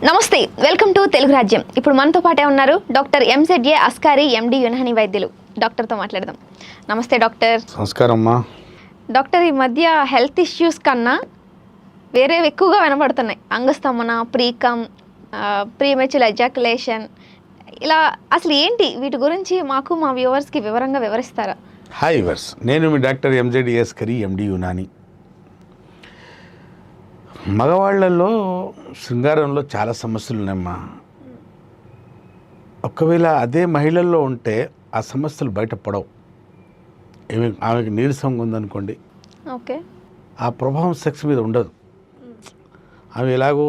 నమస్తే, welcome to Telugu రాజ్యం. ఇప్పుడు మనతో పాటే ఉన్నారు డాక్టర్ ఎంజెడ్ఏ అస్కారీ ఎండి యునాని వైద్యులు. డాక్టర్తో మాట్లాడదాం. నమస్తే డాక్టర్. నమస్కారం అమ్మా. డాక్టర్, ఈ మధ్య హెల్త్ ఇష్యూస్ కన్నా వేరేవి ఎక్కువగా వినబడుతున్నాయి. అంగస్తంభన, ప్రీకమ్, ప్రీమెచ్యూర్ ఎజాకులేషన్, ఇలా అసలు ఏంటి వీటి గురించి మాకు మా వ్యూవర్స్కి వివరంగా వివరిస్తారా? హాయ్ వ్యూవర్స్, నేను మీ డాక్టర్ ఎంజెడ్ఏ అస్కారీ ఎండి యునాని. మగవాళ్లలో శృంగారంలో చాలా సమస్యలు ఉన్నాయమ్మా. ఒకవేళ అదే మహిళల్లో ఉంటే ఆ సమస్యలు బయటపడవు. ఆమెకు నీరసంగా ఉందనుకోండి, ఓకే, ఆ ప్రభావం సెక్స్ మీద ఉండదు. ఆమె ఎలాగో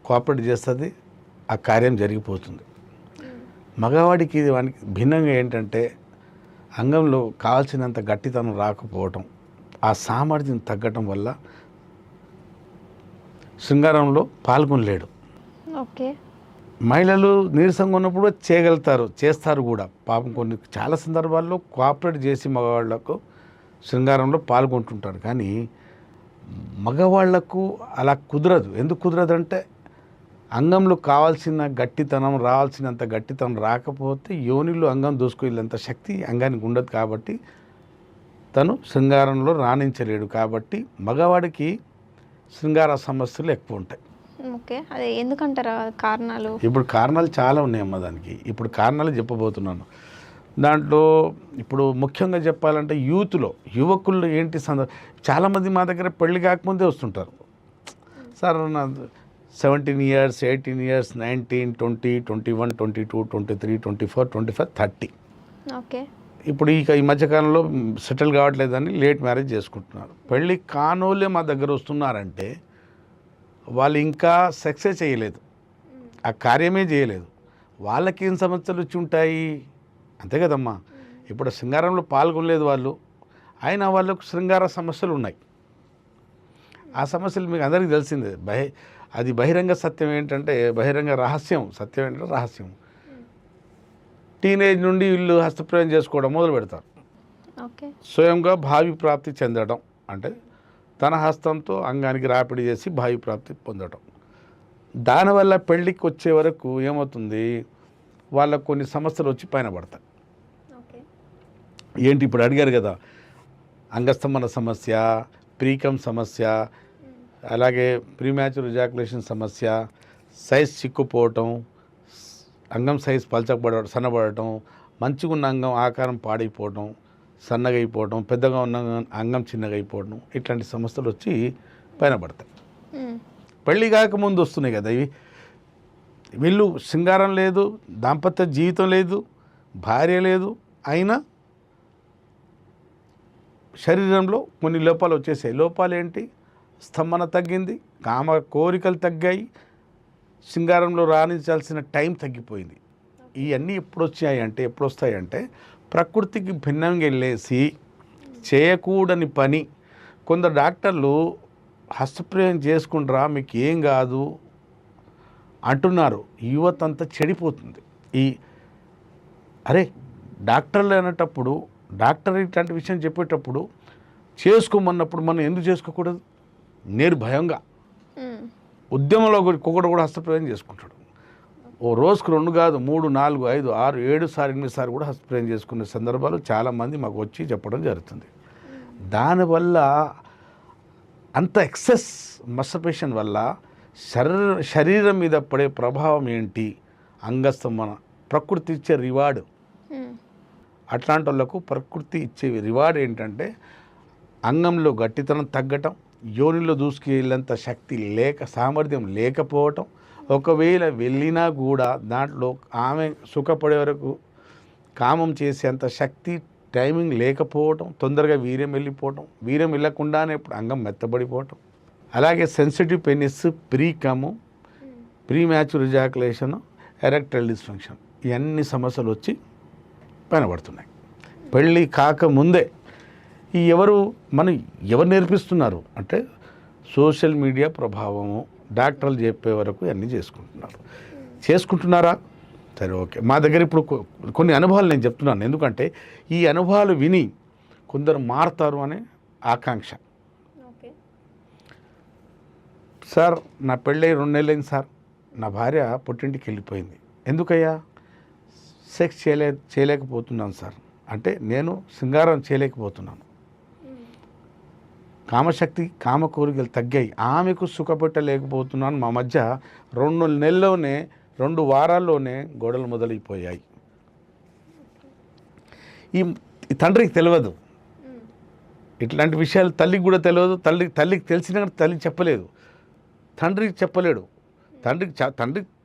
కోఆపరేట్ చేస్తుంది, ఆ కార్యం జరిగిపోతుంది. మగవాడికి ఇది వానికి భిన్నంగా ఏంటంటే అంగంలో కావాల్సినంత గట్టితనం రాకపోవటం, ఆ సామర్థ్యం తగ్గటం వల్ల శృంగారంలో పాల్గొనలేడు. ఓకే, మహిళలు నీరసంగా ఉన్నప్పుడు చేయగలుగుతారు, చేస్తారు కూడా. పాపం కొన్ని చాలా సందర్భాల్లో కోఆపరేట్ చేసి మగవాళ్లకు శృంగారంలో పాల్గొంటుంటారు. కానీ మగవాళ్లకు అలా కుదరదు. ఎందుకు కుదరదు అంటే అంగంలో కావాల్సిన గట్టితనం, రావాల్సినంత గట్టితనం రాకపోతే యోనిలో అంగం దూసుకెళ్ళేంత శక్తి అంగానికి ఉండదు. కాబట్టి తను శృంగారంలో రాణించలేడు. కాబట్టి మగవాడికి శృంగార సమస్యలు ఎక్కువ ఉంటాయి. ఓకే, అదే ఎందుకంటారా కారణాలు? ఇప్పుడు కారణాలు చాలా ఉన్నాయమ్మా దానికి. ఇప్పుడు కారణాలు చెప్పబోతున్నాను. దాంట్లో ఇప్పుడు ముఖ్యంగా చెప్పాలంటే యూత్లో, యువకుల్లో ఏంటి చాలామంది మా దగ్గర పెళ్లి కాకముందే వస్తుంటారు. సార్ నా 17 years, 18 years, 19, 20, 21, 22, 23, 24, 25, 30. ఓకే, ఇప్పుడు ఈ మధ్యకాలంలో సెటిల్ కావట్లేదని లేట్ మ్యారేజ్ చేసుకుంటున్నారు. పెళ్ళి కానోళ్ళే మా దగ్గర వస్తున్నారంటే వాళ్ళు ఇంకా సక్సెస్ చేయలేదు, ఆ కార్యమే చేయలేదు. వాళ్ళకి ఏం సమస్యలు వచ్చి ఉంటాయి? అంతే కదమ్మా. ఇప్పుడు శృంగారంలో పాల్గొనలేదు వాళ్ళు, అయినా వాళ్ళకు శృంగార సమస్యలు ఉన్నాయి. ఆ సమస్యలు మీకు అందరికీ తెలిసిందే. అది బహిరంగ సత్యం ఏంటంటే, బహిరంగ రహస్యం, సత్యం ఏంటంటే రహస్యం. టీనేజ్ నుండి వీళ్ళు హస్తప్రయోగం చేసుకోవడం మొదలు పెడతారు. ఓకే, స్వయంగా భావి ప్రాప్తి చెందడం అంటే తన హస్తంతో అంగానికి రాపిడి చేసి భావి ప్రాప్తి పొందడం. దానివల్ల పెళ్ళికి వచ్చే వరకు ఏమవుతుంది, వాళ్ళకు కొన్ని సమస్యలు వచ్చి పైన పడతాయి. ఏంటి ఇప్పుడు అడిగారు కదా, అంగస్తంభన సమస్య, ప్రీకమ్ సమస్య, అలాగే ప్రీమ్యాచ్యూర్ ఎజాకులేషన్ సమస్య, సైజ్ చిక్కుపోవటం, అంగం సైజ్ పలచబడటం, సన్నబడటం, మంచిగా ఉన్న అంగం ఆకారం పాడైపోవడం, సన్నగా అయిపోవడం, పెద్దగా ఉన్న అంగం చిన్నగా అయిపోవడం, ఇట్లాంటి సమస్యలు వచ్చి పైన పడతాయి. పెళ్ళి కాకముందు వస్తున్నాయి కదా ఇవి. వీళ్ళు శృంగారం లేదు, దాంపత్య జీవితం లేదు, భార్య లేదు, అయినా శరీరంలో కొన్ని లోపాలు వచ్చేసాయి. లోపాలు ఏంటి? స్తంభన తగ్గింది, కామ కోరికలు తగ్గాయి, శృంగారంలో రాణించాల్సిన టైం తగ్గిపోయింది. ఇవన్నీ ఎప్పుడు వస్తాయంటే ప్రకృతికి భిన్నంగా వెళ్ళేసి చేయకూడని పని. కొందరు డాక్టర్లు హస్తప్రయోగం చేసుకుంటారా మీకు ఏం కాదు అంటున్నారు. యువత అంతా చెడిపోతుంది. అరే డాక్టర్లు అనేటప్పుడు, డాక్టర్ ఇట్లాంటి విషయం చెప్పేటప్పుడు చేసుకోమన్నప్పుడు మనం ఎందుకు చేసుకోకూడదు? నేను భయంగా ఉద్యమంలో ఒకటి కూడా హస్తప్రయోగం చేసుకుంటాడు. ఓ రోజుకు 2 కాదు 3, 4, 5, 6, 7 సార్లు 8 సార్లు కూడా హస్తప్రయోగం చేసుకునే సందర్భాలు చాలామంది మాకు వచ్చి చెప్పడం జరుగుతుంది. దానివల్ల అంత ఎక్సెస్ మస్టర్బేషన్ వల్ల శరీరం మీద పడే ప్రభావం ఏంటి? అంగస్తంభన. ప్రకృతి ఇచ్చే రివార్డు. అట్లాంటి వాళ్ళకు ప్రకృతి ఇచ్చే రివార్డ్ ఏంటంటే అంగంలో గట్టితనం తగ్గటం, యోనిలో దూసుకెళ్ళేంత శక్తి సామర్థ్యం లేకపోవటం, ఒకవేళ వెళ్ళినా కూడా దాంట్లో ఆమె సుఖపడే వరకు కామం చేసేంత శక్తి, టైమింగ్ లేకపోవటం, తొందరగా వీర్యం వెళ్ళిపోవటం, వీర్యం వెళ్ళకుండానే ఇప్పుడు అంగం మెత్తబడిపోవటం, అలాగే sensitive penis, precum, premature ejaculation, erectile dysfunction, ఇవన్నీ సమస్యలు వచ్చి పైన పడుతున్నాయి. పెళ్ళి కాకముందే ఎవరు నేర్పిస్తున్నారు అంటే సోషల్ మీడియా ప్రభావము, డాక్టర్లు చెప్పే వరకు అన్నీ చేసుకుంటున్నారా? సరే, ఓకే. మా దగ్గర ఇప్పుడు కొన్ని అనుభవాలు నేను చెప్తున్నాను. ఎందుకంటే ఈ అనుభవాలు విని కొందరు మారుతారు అనే ఆకాంక్ష. సార్ నా పెళ్ళి 2 నెలలైంది సార్, నా భార్య పుట్టింటికి వెళ్ళిపోయింది. ఎందుకయ్యా? సెక్స్ చేయలేకపోతున్నాను సార్ అంటే నేను శృంగారం చేయలేకపోతున్నాను. కామశక్తి కామ కోరికలు తగ్గాయి, ఆమెకు సుఖపెట్టలేకపోతున్నాను. మా మధ్య 2 నెలల్లోనే 2 వారాల్లోనే గొడవలు మొదలైపోయాయి. ఈ తండ్రికి తెలియదు ఇట్లాంటి విషయాలు, తల్లికి కూడా తెలియదు. తల్లికి తెలిసినా తల్లికి చెప్పలేదు, తండ్రికి చెప్పలేడు. తండ్రికి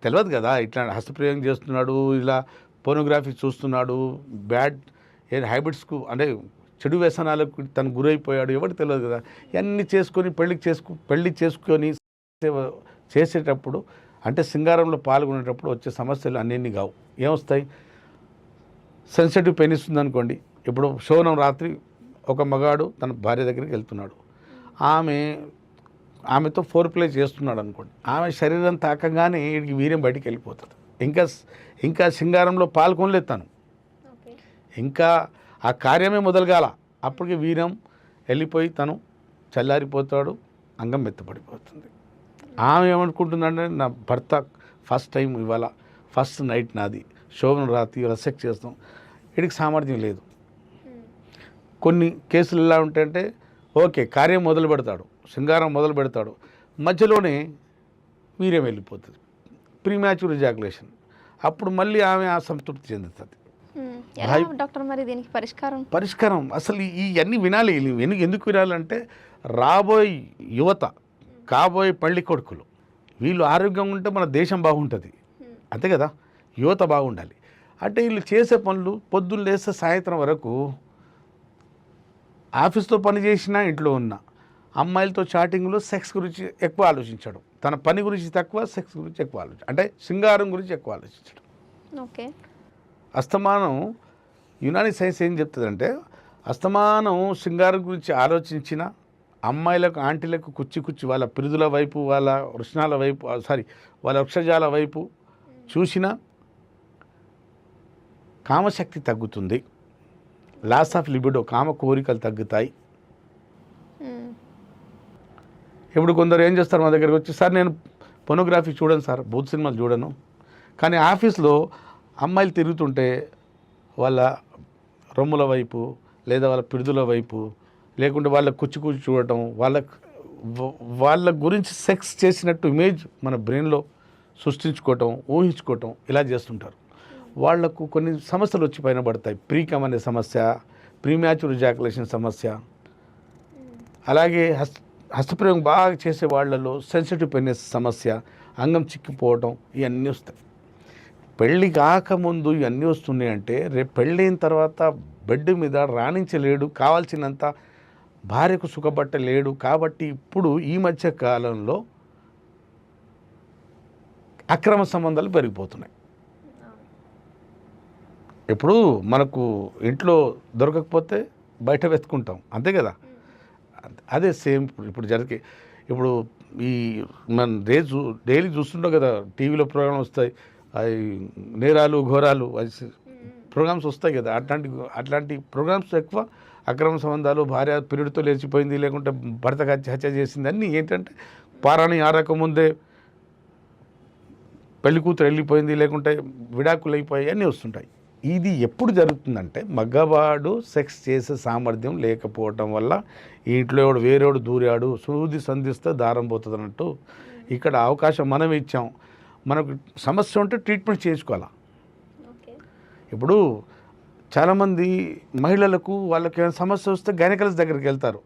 తెలియదు కదా ఇట్లా హస్తప్రయోగం చేస్తున్నాడు, ఇలా పోర్నోగ్రఫీ చూస్తున్నాడు, బ్యాడ్ హ్యాబిట్స్కు అంటే చెడు వ్యసనాలకు తను గురైపోయాడు, ఎవరికి తెలియదు కదా. ఇవన్నీ చేసుకొని పెళ్లి చేసుకొని చేసేటప్పుడు అంటే సింగారంలో పాల్గొనేటప్పుడు వచ్చే సమస్యలు అన్నీ కావు. ఏమొస్తాయి? సెన్సిటివ్ పెనిస్ ఉందనుకోండి. ఇప్పుడు శోనం రాత్రి ఒక మగాడు తన భార్య దగ్గరికి వెళ్తున్నాడు, ఆమెతో ఫోర్ప్లే చేస్తున్నాడు అనుకోండి. ఆమె శరీరం తాకంగానే వీడికి వీర్యం బయటికి వెళ్ళిపోతుంది. ఇంకా సింగారంలో పాల్గొనలేదు తను, ఇంకా ఆ కార్యమే మొదలుగాల, అప్పటికి వీర్యం వెళ్ళిపోయి తను చల్లారిపోతాడు, అంగం మెత్తపడిపోతుంది. ఆమె ఏమనుకుంటుందంటే నా భర్త ఫస్ట్ టైం ఇవాళ, ఫస్ట్ నైట్ నాది, శోభన రాత్రి ఇవాళ సెక్స్ చేస్తాం. వీడికి సామర్థ్యం లేదు. కొన్ని కేసులు ఎలా ఉంటాయంటే ఓకే కార్యం మొదలు పెడతాడు, శృంగారం మొదలు పెడతాడు, మధ్యలోనే వీర్యం వెళ్ళిపోతుంది, ప్రీమ్యాచ్యూర్ ఎజాకులేషన్. అప్పుడు మళ్ళీ ఆమె అసంతృప్తి చెందుతుంది. డాక్టర్ మరి దీనికి పరిష్కారం అసలు ఇవన్నీ వినాలి. ఎందుకు వినాలంటే రాబోయే యువత, కాబోయే పళ్ళి కొడుకులు వీళ్ళు ఆరోగ్యంగా ఉంటే మన దేశం బాగుంటుంది, అంతే కదా. యువత బాగుండాలి అంటే వీళ్ళు చేసే పనులు పొద్దున్న లేస్తే సాయంత్రం వరకు ఆఫీస్లో పని చేసినా ఇంట్లో ఉన్న అమ్మాయిలతో చాటింగ్లో సెక్స్ గురించి ఎక్కువ ఆలోచించాడు, తన పని గురించి తక్కువ, సెక్స్ గురించి ఎక్కువ అంటే శృంగారం గురించి ఎక్కువ ఆలోచించాడు. ఓకే. అస్తమానం యునాని సైన్స్ ఏం చెప్తుందంటే అస్తమానం శృంగారం గురించి ఆలోచించిన అమ్మాయిలకు ఆంటీలకు కుచ్చి వాళ్ళ పిరుదుల వైపు, వాళ్ళ వృషణాల వైపు, వాళ్ళ వృక్షజాల వైపు చూసిన కామశక్తి తగ్గుతుంది, లాస్ ఆఫ్ లిబిడో, కామ కోరికలు తగ్గుతాయి. ఇప్పుడు కొందరు ఏం చేస్తారు మా దగ్గరికి వచ్చి, సార్ నేను పోర్నోగ్రఫీ చూడను సార్, బూత్ సినిమాలు చూడను, కానీ ఆఫీస్లో అమ్మాయిలు తిరుగుతుంటే వాళ్ళ రొమ్ముల వైపు లేదా వాళ్ళ పిడుదుల వైపు లేకుంటే వాళ్ళ కుచ్చి చూడటం, వాళ్ళ గురించి సెక్స్ చేసినట్టు ఇమేజ్ మన బ్రెయిన్లో సృష్టించుకోవటం, ఊహించుకోవటం ఇలా చేస్తుంటారు. వాళ్లకు కొన్ని సమస్యలు వచ్చి పైన పడతాయి. ప్రీకమ్ అనే సమస్య, ప్రీమ్యాచ్యూర్ ఎజాకులేషన్ సమస్య, అలాగే హస్తప్రయోగం బాగా చేసే వాళ్ళలో సెన్సిటివ్ పెనిస్ సమస్య, అంగం చిక్కిపోవటం, ఇవన్నీ వస్తాయి. పెళ్ళి కాకముందు ఇవన్నీ వస్తున్నాయి అంటే రేపు పెళ్ళైన తర్వాత బెడ్ మీద రాణించలేడు, కావాల్సినంత భార్యకు సుఖపట్టలేడు. కాబట్టి ఇప్పుడు ఈ మధ్య కాలంలో అక్రమ సంబంధాలు పెరిగిపోతున్నాయి. ఇప్పుడు మనకు ఇంట్లో దొరకకపోతే బయట వెతుకుంటాం, అంతే కదా. అదే సేమ్ ఇప్పుడు ఇప్పుడు ఈ మన డైలీ చూస్తుంటాం కదా, టీవీలో ప్రోగ్రామ్స్ వస్తాయి, అవి నేరాలు ఘోరాలు ప్రోగ్రామ్స్ వస్తాయి కదా. అట్లాంటి ప్రోగ్రామ్స్ ఎక్కువ అక్రమ సంబంధాలు, భార్య పిరిడితో లేచిపోయింది, లేకుంటే భర్తకు హత్య చేసింది, అన్నీ ఏంటంటే పారాణి ఆరకముందే పెళ్లి కూతురు వెళ్ళిపోయింది, లేకుంటే విడాకులు అయిపోయాయి, అన్నీ వస్తుంటాయి. ఇది ఎప్పుడు జరుగుతుందంటే మగవాడు సెక్స్ చేసే సామర్థ్యం లేకపోవటం వల్ల ఇంట్లో ఎవడు వేరేవాడు దూరాడు, సూది సంధిస్తే దారం పోతుంది అన్నట్టు ఇక్కడ అవకాశం మనం ఇచ్చాం. మనకు సమస్య ఉంటే ట్రీట్మెంట్ చేసుకోవాలా. ఇప్పుడు చాలామంది మహిళలకు వాళ్ళకి ఏమైనా సమస్య వస్తే గైనకాలజిస్ట్ దగ్గరికి వెళ్తారు.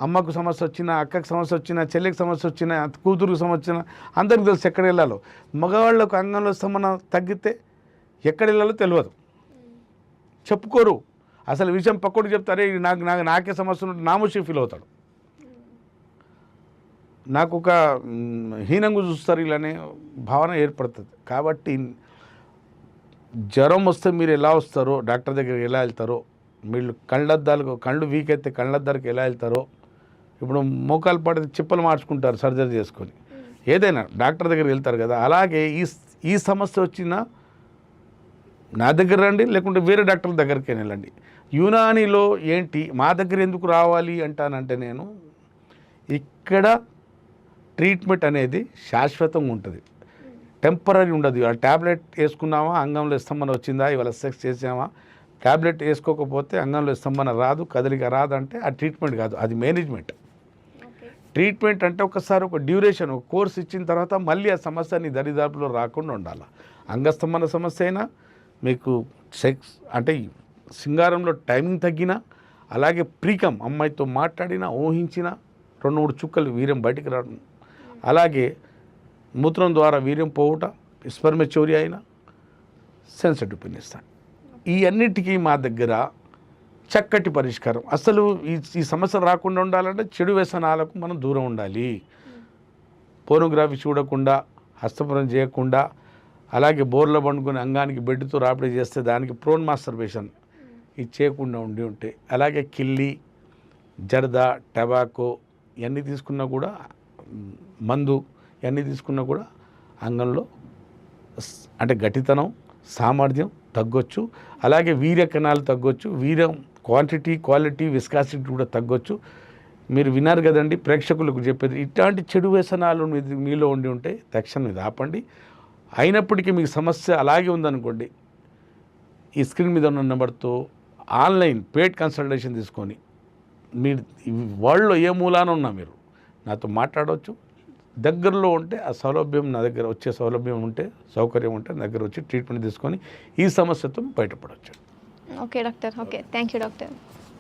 అమ్మకు సమస్య వచ్చినా, అక్కకు సమస్య వచ్చినా, చెల్లికి సమస్య వచ్చినా, కూతురుకు సమస్య వచ్చినా అందరికి తెలుసు ఎక్కడ వెళ్ళాలో. మగవాళ్ళకు అంగంలో స్తంభన తగ్గితే ఎక్కడ వెళ్ళాలో తెలియదు, చెప్పుకోరు. అసలు విషయం పక్కడికి చెప్తారే నాకే సమస్య ఉంటే నామోషి ఫీల్ అవుతాడు, నాకు ఒక హీనంగా చూస్తారు, ఇలానే భావన ఏర్పడుతుంది. కాబట్టి జ్వరం వస్తే మీరు ఎలా వస్తారో, డాక్టర్ దగ్గరికి ఎలా వెళ్తారో, మీరు కళ్ళు వీక్ అయితే కళ్ళద్దాలకు ఎలా వెళ్తారో, ఇప్పుడు మోకాలు పడితే చిప్పలు మార్చుకుంటారు సర్జరీ చేసుకొని, ఏదైనా డాక్టర్ దగ్గరికి వెళ్తారు కదా. అలాగే ఈ సమస్య వచ్చినా నా దగ్గర రండి, లేకుంటే వేరే డాక్టర్ల దగ్గరికి వెళ్ళండి. యునానీలో ఏంటి మా దగ్గర ఎందుకు రావాలి అంటానంటే, నేను ఇక్కడ ట్రీట్మెంట్ అనేది శాశ్వతంగా ఉంటుంది. టెంపరీ ఉండదు. ఆ ట్యాబ్లెట్ వేసుకున్నామా అంగంలో స్తంభన వచ్చిందా, ఇవాళ సెక్స్ చేసామా, ట్యాబ్లెట్ వేసుకోకపోతే అంగంలో స్తంభన రాదు, కదలిక రాదు అంటే ఆ ట్రీట్మెంట్ కాదు, అది మేనేజ్మెంట్. ట్రీట్మెంట్ అంటే ఒకసారి ఒక డ్యూరేషన్, ఒక కోర్స్ ఇచ్చిన తర్వాత మళ్ళీ ఆ సమస్య నీ దరిదాపులో రాకుండా ఉండాలి. అంగస్తంభన సమస్య అయినా, మీకు సెక్స్ అంటే సింగారంలో టైమింగ్ తగ్గినా, అలాగే ప్రీకం అమ్మాయితో మాట్లాడినా, ఊహించిన 2-3 చుక్కలు వీర్యం బయటికి రావడం, అలాగే మూత్రం ద్వారా వీర్యం పోవుట, స్పెర్మచోరీ అయినా, సెన్సిటివ్ పెనిస్. ఈ అన్నిటికీ మా దగ్గర చక్కటి పరిష్కారం. అసలు ఈ సమస్య రాకుండా ఉండాలంటే చెడు వ్యసనాలకు మనం దూరం ఉండాలి. పోర్నోగ్రఫీ చూడకుండా, హస్తపురం చేయకుండా, అలాగే బోర్లో పండుకొని అంగానికి బెడ్తో రాపిడి చేస్తే దానికి ప్రోన్ మాస్టర్బేషన్ ఇది చేయకుండా ఉంటే, అలాగే కిల్లి, జర్దా, టబాకో ఇవన్నీ తీసుకున్నా కూడా, మందు ఇవన్నీ తీసుకున్నా కూడా అంగంలో అంటే గట్టితనం, సామర్థ్యం తగ్గొచ్చు. అలాగే వీర్య కణాలు తగ్గొచ్చు, వీర్యం క్వాంటిటీ, క్వాలిటీ, విస్కాసిటీ కూడా తగ్గొచ్చు. మీరు విన్నారు కదండి, ప్రేక్షకులకు చెప్పేది, ఇట్లాంటి చెడు వ్యసనాలు మీలో ఉండి ఉంటే తక్షణం ఇది ఆపండి. అయినప్పటికీ మీకు సమస్య అలాగే ఉందనుకోండి, ఈ స్క్రీన్ మీద ఉన్న నెంబర్తో ఆన్లైన్ పెయిడ్ కన్సల్టేషన్ తీసుకొని మీరు వరల్డ్లో ఏ మూలాన ఉన్నా మీరు నాతో మాట్లాడవచ్చు. దగ్గరలో ఉంటే ఆ సౌలభ్యం నా దగ్గర వచ్చే సౌలభ్యం ఉంటే, సౌకర్యం ఉంటే నా దగ్గర వచ్చి ట్రీట్మెంట్ తీసుకొని ఈ సమస్యతో బయటపడవచ్చు. Okay doctor, okay, thank you doctor.